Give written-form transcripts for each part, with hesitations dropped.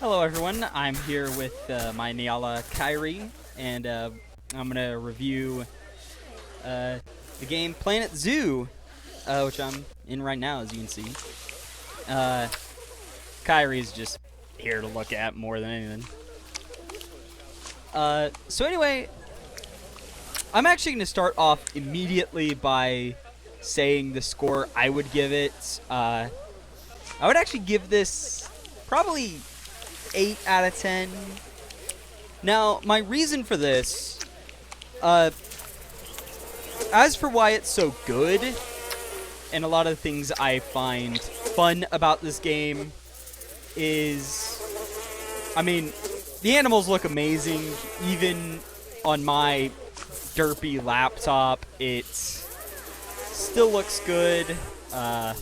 Hello everyone, I'm here with my Niala Kyrie, and I'm going to review the game Planet Zoo, which I'm in right now, as you can see. Kyrie's just here to look at more than anything. So anyway, I'm actually going to start off immediately by saying the score I would give it. I would actually give this probably 8 out of 10. Now, my reason for this, as for why it's so good, and a lot of the things I find fun about this game is, I mean, the animals look amazing. Even on my derpy laptop, it still looks good. I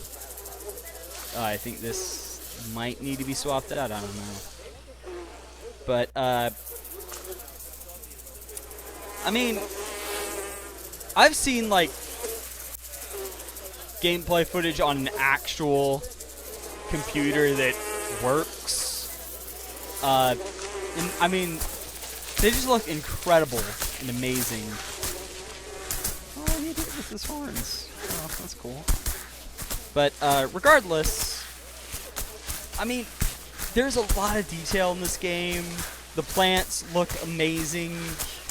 think this might need to be swapped out, I don't know. But, I mean, I've seen, like, gameplay footage on an actual computer that works. And, I mean, they just look incredible and amazing. Oh, he did it with his horns. Oh, that's cool. But, regardless, I mean, there's a lot of detail in this game. The plants look amazing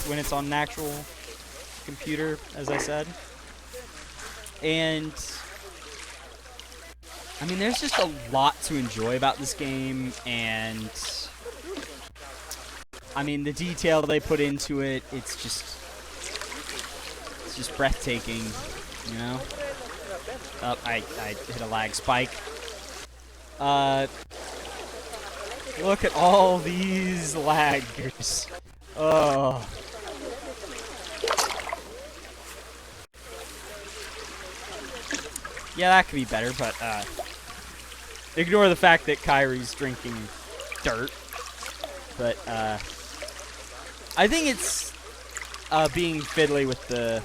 when it's on an actual computer, as I said. And, I mean, there's just a lot to enjoy about this game, and, I mean, the detail they put into it, it's just breathtaking, you know? Oh, I hit a lag spike. Look at all these laggers. Oh. Yeah, that could be better, but, ignore the fact that Kyrie's drinking dirt. But, I think it's, being fiddly with the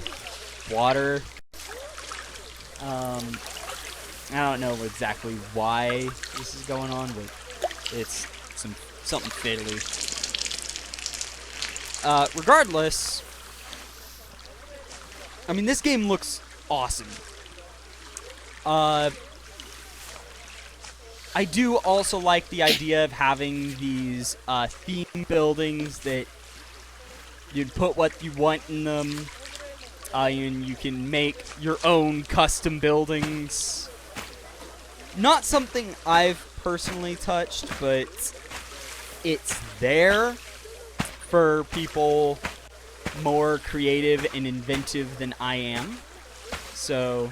water. I don't know exactly why this is going on, but it's something fiddly. Regardless, I mean, this game looks awesome. I do also like the idea of having these theme buildings that you'd put what you want in them, and you can make your own custom buildings. Not something I've personally touched, but it's there for people more creative and inventive than I am. So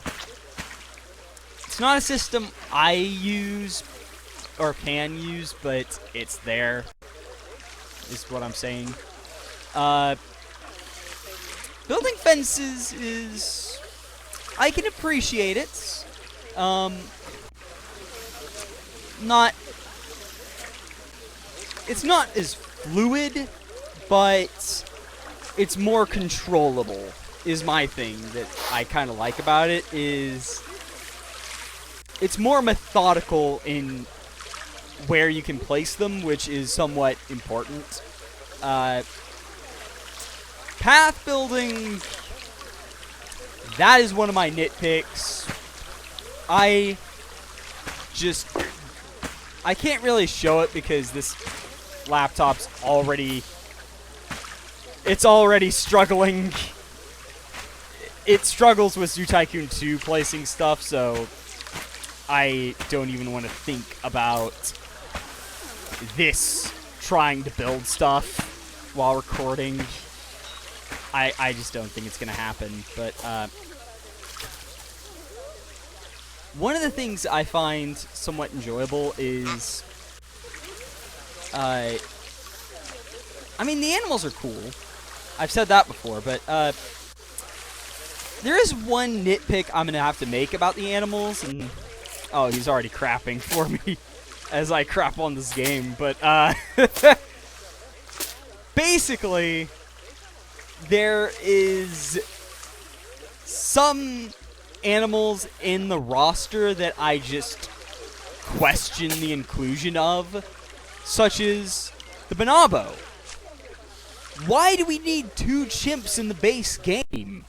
it's not a system I use or can use, but it's there, is what I'm saying. Building fences is, I can appreciate it. It's not as fluid, but it's more controllable, is my thing that I kind of like about it, is it's more methodical in where you can place them, which is somewhat important. Path building, that is one of my nitpicks. I can't really show it because this laptop's already struggling. It struggles with Zoo Tycoon 2 placing stuff, so I don't even want to think about this trying to build stuff while recording. I just don't think it's going to happen, but one of the things I find somewhat enjoyable is, I mean, the animals are cool. I've said that before, but there is one nitpick I'm going to have to make about the animals, and, oh, he's already crapping for me as I crap on this game, but, basically, there is some animals in the roster that I just question the inclusion of. such as the Bonobo. Why do we need 2 chimps in the base game?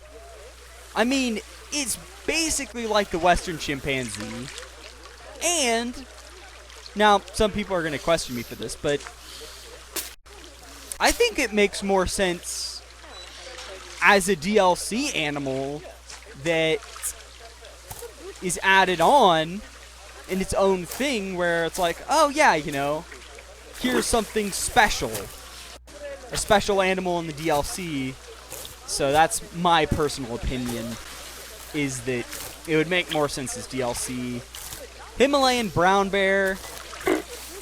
I mean, it's basically like the Western chimpanzee. And, now, some people are going to question me for this, but I think it makes more sense as a DLC animal that is added on in its own thing, where it's like, oh yeah, you know, here's something special. A special animal in the DLC. So that's my personal opinion, is that it would make more sense as DLC. Himalayan brown bear.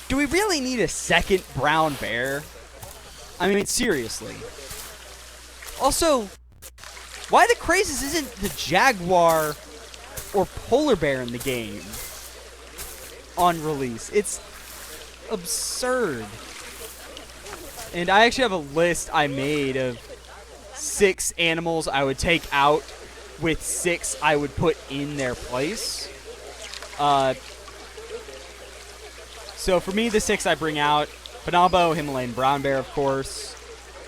Do we really need a second brown bear? I mean, seriously. Also, why the crazes isn't the jaguar or polar bear in the game on release? It's absurd. And I actually have a list I made of 6 animals I would take out with 6 I would put in their place. So for me, the 6 I bring out: Bonobo, Himalayan brown bear, of course.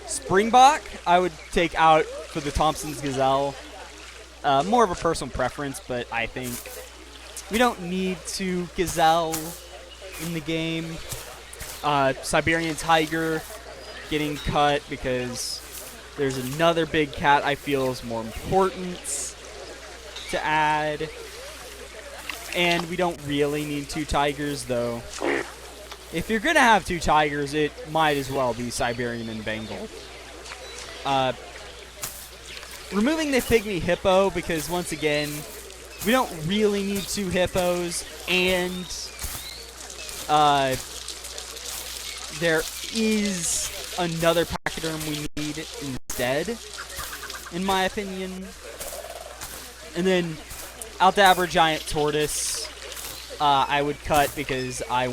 Springbok, I would take out for the Thompson's gazelle. More of a personal preference, but I think we don't need to gazelle in the game. Siberian tiger getting cut because there's another big cat I feel is more important to add. And we don't really need 2 tigers, though. If you're going to have 2 tigers, it might as well be Siberian and Bengal. Removing the pygmy hippo, because once again, we don't really need 2 hippos, and there is another pachyderm we need instead, in my opinion. And then Aldabra giant tortoise, I would cut because I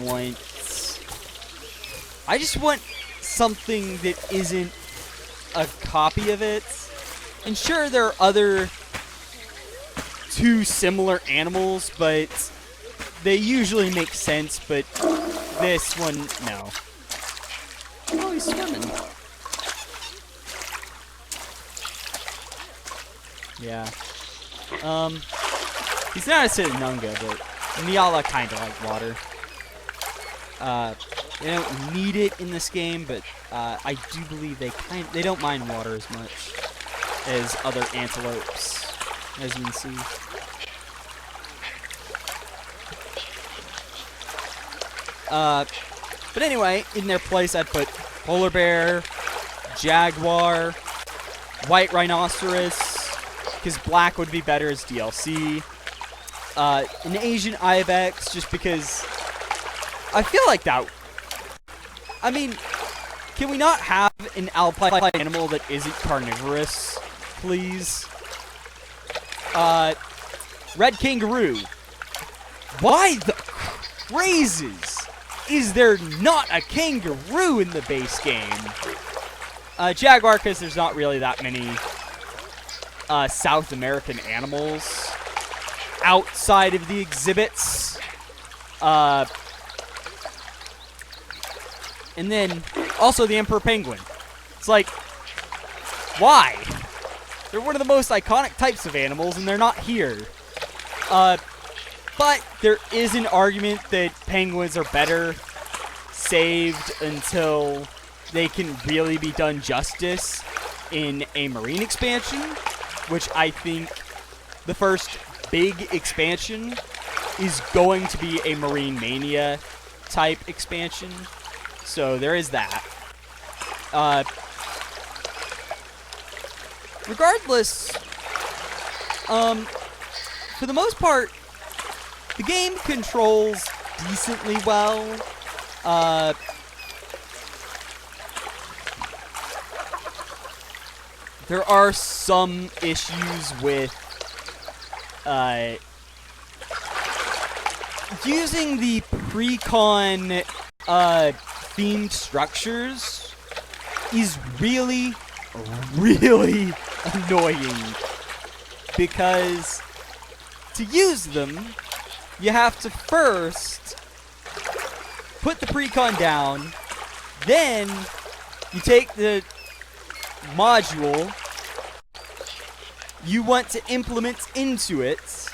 just want something that isn't a copy of it. And sure, there are other 2 similar animals, but they usually make sense, but this one, no. Oh, he's swimming. Yeah. He's not a Sitanunga, but Nyala kind of like water. They don't need it in this game, but I do believe they don't mind water as much as other antelopes, as you can see. But anyway, in their place, I'd put polar bear, jaguar, white rhinoceros, because black would be better as DLC. An Asian ibex, just because I feel like that. I mean, can we not have an alpine animal that isn't carnivorous, please? Red kangaroo. Why the crazes is there not a kangaroo in the base game? Jaguar, because there's not really that many South American animals outside of the exhibits. And then, also the emperor penguin. It's like, why? They're one of the most iconic types of animals, and they're not here. But there is an argument that penguins are better saved until they can really be done justice in a marine expansion, which I think the first big expansion is going to be a Marine Mania type expansion. So there is that. Regardless, for the most part, the game controls decently well. There are some issues with using the pre-con themed structures is really, really annoying, because to use them, you have to first put the precon down, then you take the module you want to implement into it,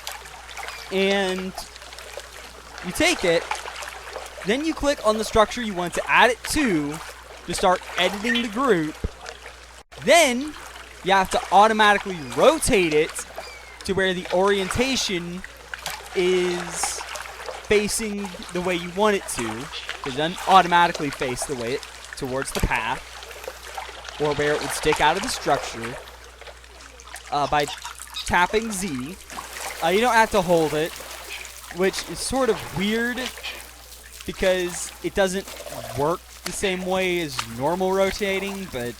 and you take it, then you click on the structure you want to add it to start editing the group. Then you have to automatically rotate it to where the orientation is facing the way you want it to. It doesn't automatically face the way towards the path, or where it would stick out of the structure. By tapping Z, you don't have to hold it, which is sort of weird because it doesn't work the same way as normal rotating, but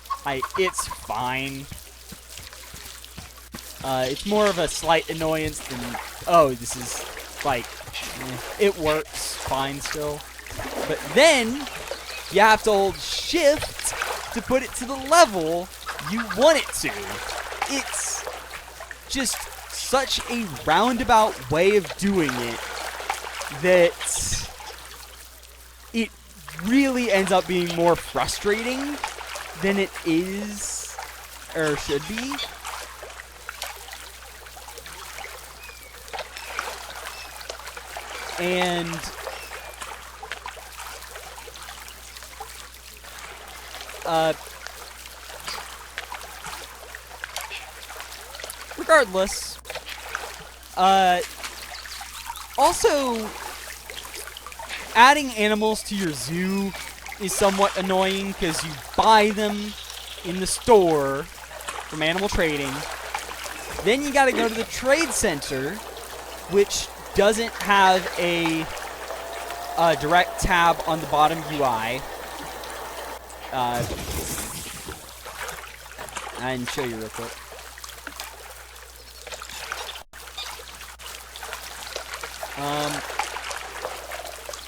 it's fine. It's more of a slight annoyance than, oh, this is like, it works fine still. But then you have to hold shift to put it to the level you want it to. It's just such a roundabout way of doing it that it really ends up being more frustrating than it is or should be. And regardless, also adding animals to your zoo is somewhat annoying because you buy them in the store from animal trading. Then you gotta go to the trade center, which doesn't have a direct tab on the bottom UI. I can show you real quick.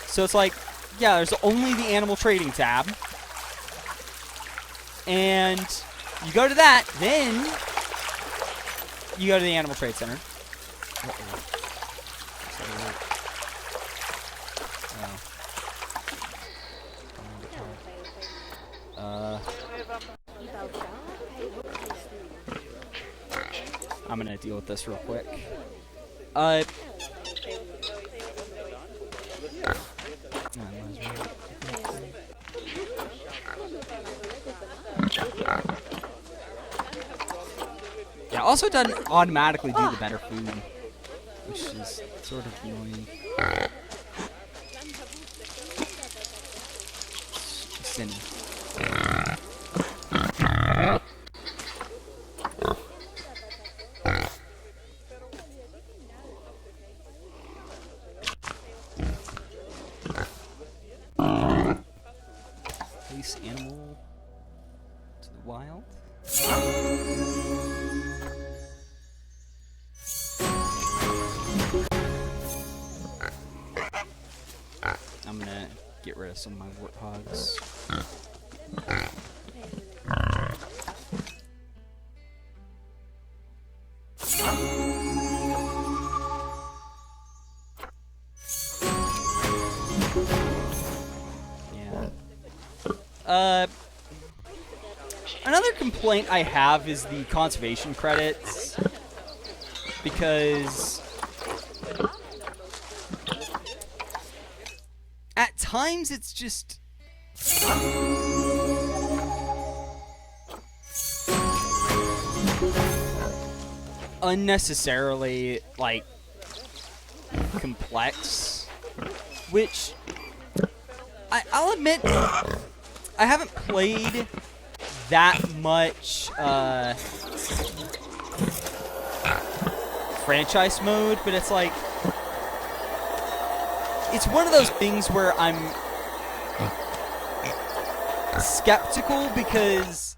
So it's like, yeah, there's only the animal trading tab. And you go to that, then you go to the animal trade center. I'm gonna deal with this real quick. Yeah, also doesn't automatically do the better food, which is sort of annoying. Sinny. Release animal to the wild. I'm gonna get rid of some of my warthogs. Another complaint I have is the conservation credits, because at times it's just unnecessarily, like, complex, which I'll admit I haven't played that much franchise mode, but it's like, it's one of those things where I'm skeptical because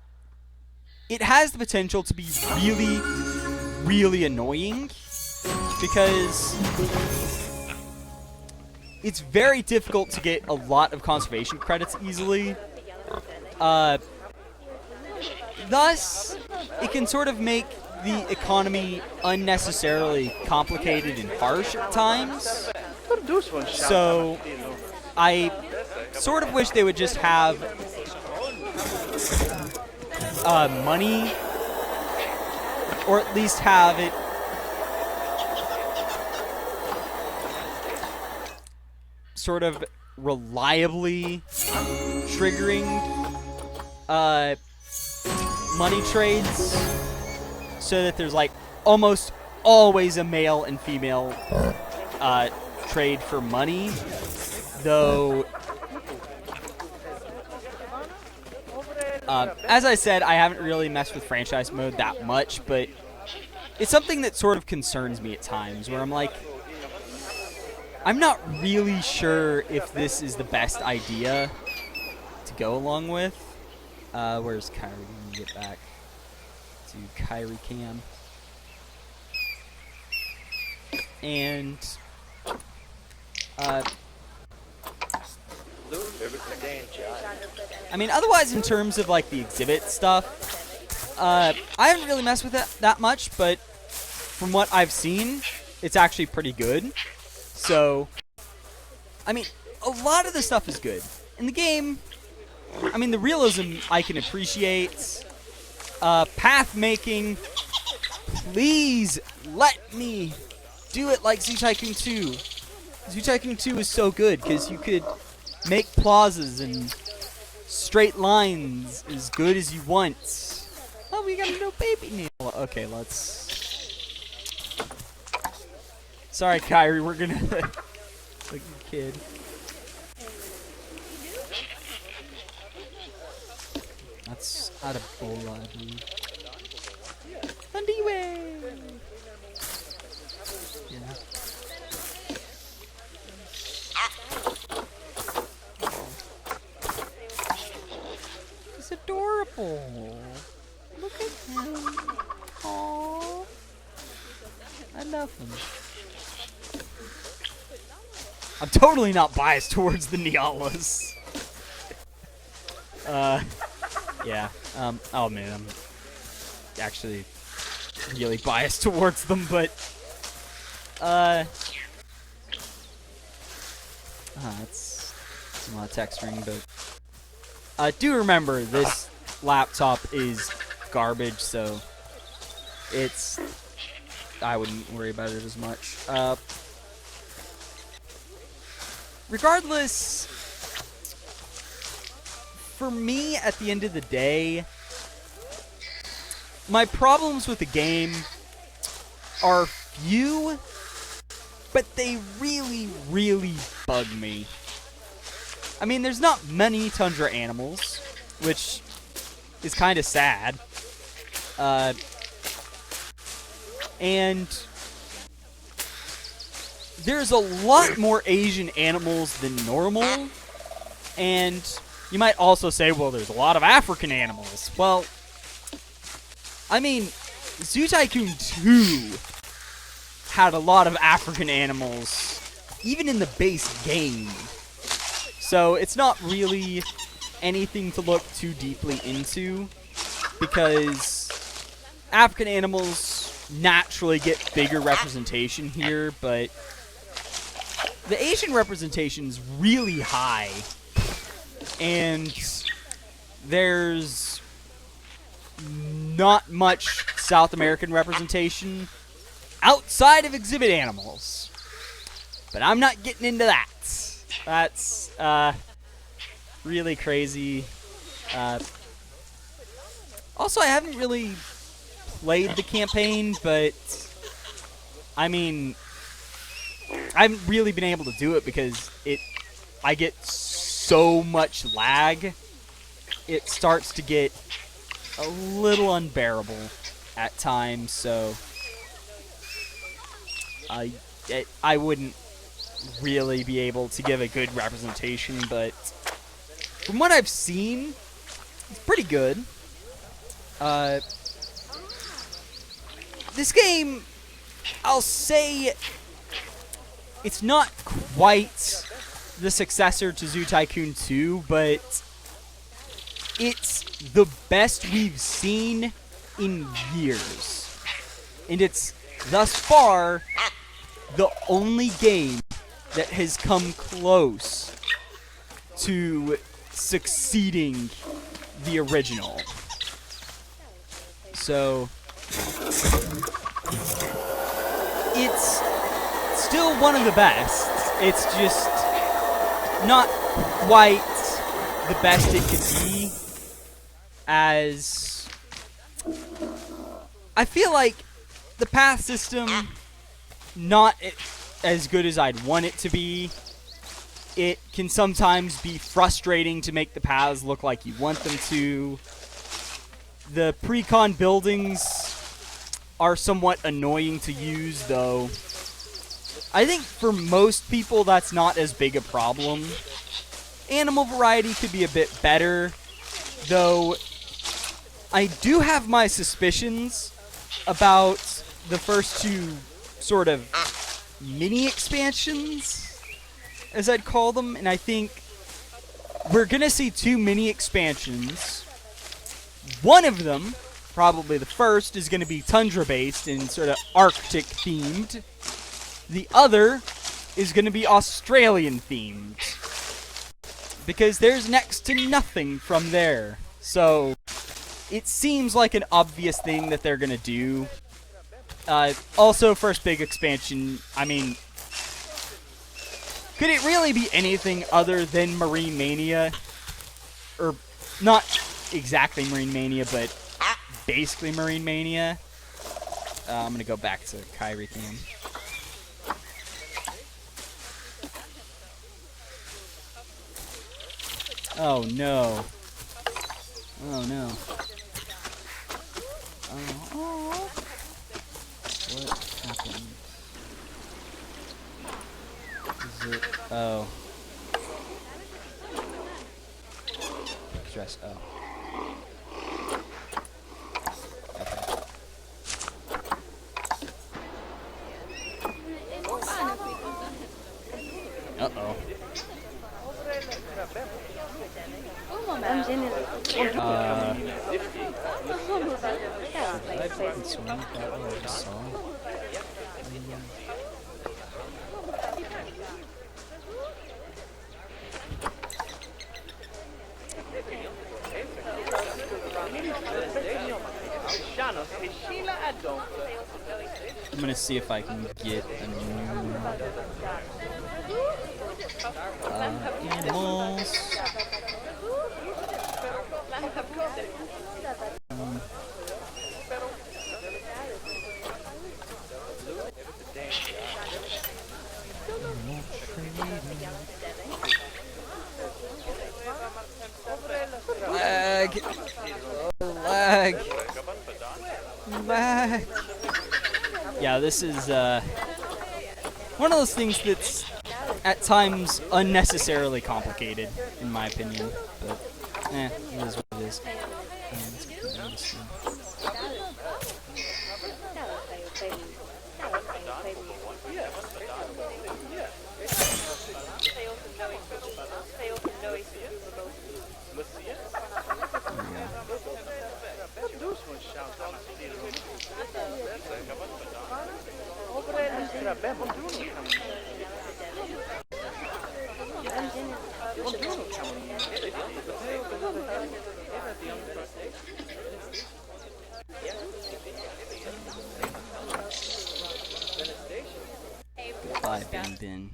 it has the potential to be really, really annoying, because it's very difficult to get a lot of conservation credits easily. Thus, it can sort of make the economy unnecessarily complicated and harsh at times. So, I sort of wish they would just have money, or at least have it sort of reliably triggering money trades, so that there's like almost always a male and female trade for money, though. As I said, I haven't really messed with franchise mode that much, but it's something that sort of concerns me at times, where I'm like, I'm not really sure if this is the best idea to go along with. Where's Kyrie? Let me get back to Kyrie Cam. And I mean, otherwise, in terms of like the exhibit stuff, I haven't really messed with it that much, but from what I've seen, it's actually pretty good. So, I mean, a lot of the stuff is good. In the game, I mean, the realism I can appreciate. Path making, please let me do it like Zoo Tycoon 2. Zoo Tycoon 2 is so good because you could make plazas and straight lines as good as you want. Oh, we got a no baby nail. Okay, let's... Sorry, Kyrie, we're gonna... like a kid. That's out of bola, I believe. Anyway! Yeah. He's adorable. Look at him. Aww. I love him. I'm totally not biased towards the Nialas. Yeah. Oh man, I'm actually really biased towards them, but it's a lot of texturing, but do remember this laptop is garbage, so it's I wouldn't worry about it as much. Regardless, for me, at the end of the day, my problems with the game are few, but they really, really bug me. I mean, there's not many tundra animals, which is kind of sad. And there's a lot more Asian animals than normal, and you might also say, well, there's a lot of African animals. Well, I mean, Zoo Tycoon 2 had a lot of African animals, even in the base game. So it's not really anything to look too deeply into, because African animals naturally get bigger representation here, but the Asian representation is really high, and there's not much South American representation outside of exhibit animals. But I'm not getting into that. That's really crazy. Also, I haven't really played the campaign, but I mean, I haven't really been able to do it because I get so much lag. It starts to get a little unbearable at times, so I wouldn't really be able to give a good representation, but from what I've seen, it's pretty good. This game, I'll say, it's not quite the successor to Zoo Tycoon 2, but it's the best we've seen in years. And it's, thus far, the only game that has come close to succeeding the original. So it's still one of the best. It's just not quite the best it could be, as I feel like the path system, not as good as I'd want it to be. It can sometimes be frustrating to make the paths look like you want them to. The pre-con buildings are somewhat annoying to use, though. I think for most people that's not as big a problem. Animal variety could be a bit better, though I do have my suspicions about the first two sort of mini expansions, as I'd call them, and I think we're gonna see two mini expansions. One of them, probably the first, is gonna be tundra based and sort of Arctic themed. The other is gonna be Australian themed, because there's next to nothing from there. So it seems like an obvious thing that they're gonna do. Also, first big expansion, I mean, could it really be anything other than Marine Mania? Or, not exactly Marine Mania, but basically Marine Mania. I'm gonna go back to Kyrie Cam. Oh no. Oh no. Oh. What happened? Is it? Oh. Stress. Oh. Okay. Uh-oh. Should I fucking swing that one I just saw? I'm gonna see if I can get a new animals. Lag. Lag. Lag. Yeah, this is one of those things that's at times unnecessarily complicated, in my opinion. But, it is what it is. Goodbye, Bin Bin.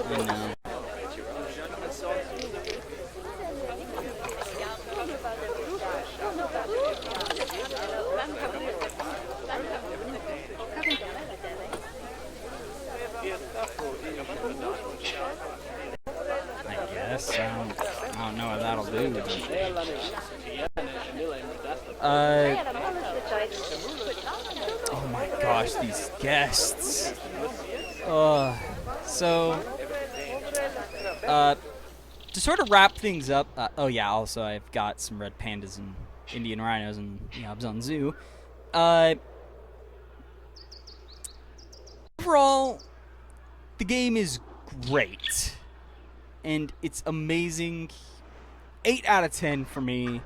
I know. I guess. I don't know what that'll do. Oh my gosh, these guests. So, to sort of wrap things up, oh yeah, also I've got some red pandas and Indian rhinos and Yabzon Zoo. Overall, the game is great, and it's amazing 8 out of 10 for me.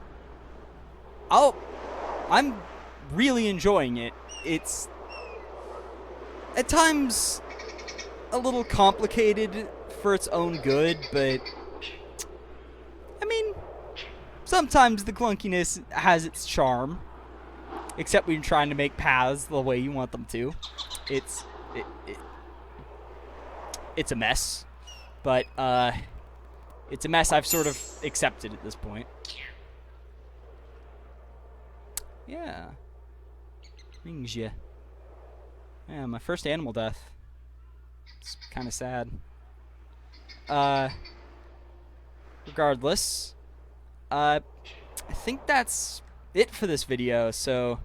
I'm really enjoying it. It's at times a little complicated for its own good, but I mean, sometimes the clunkiness has its charm. Except when you're trying to make paths the way you want them to. It's a mess, but it's a mess I've sort of accepted at this point. Yeah. Rings ya. Yeah, my first animal death. It's kind of sad. Regardless, I think that's it for this video, so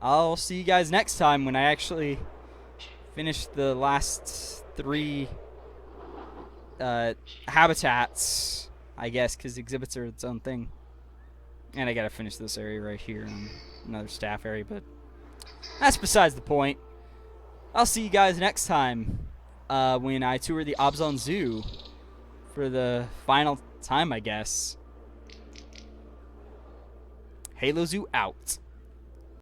I'll see you guys next time when I actually finish the last 3 habitats, I guess, because exhibits are its own thing. And I gotta finish this area right here and another staff area, but that's besides the point. I'll see you guys next time when I tour the Abzan Zoo for the final time, I guess. Halo Zoo out.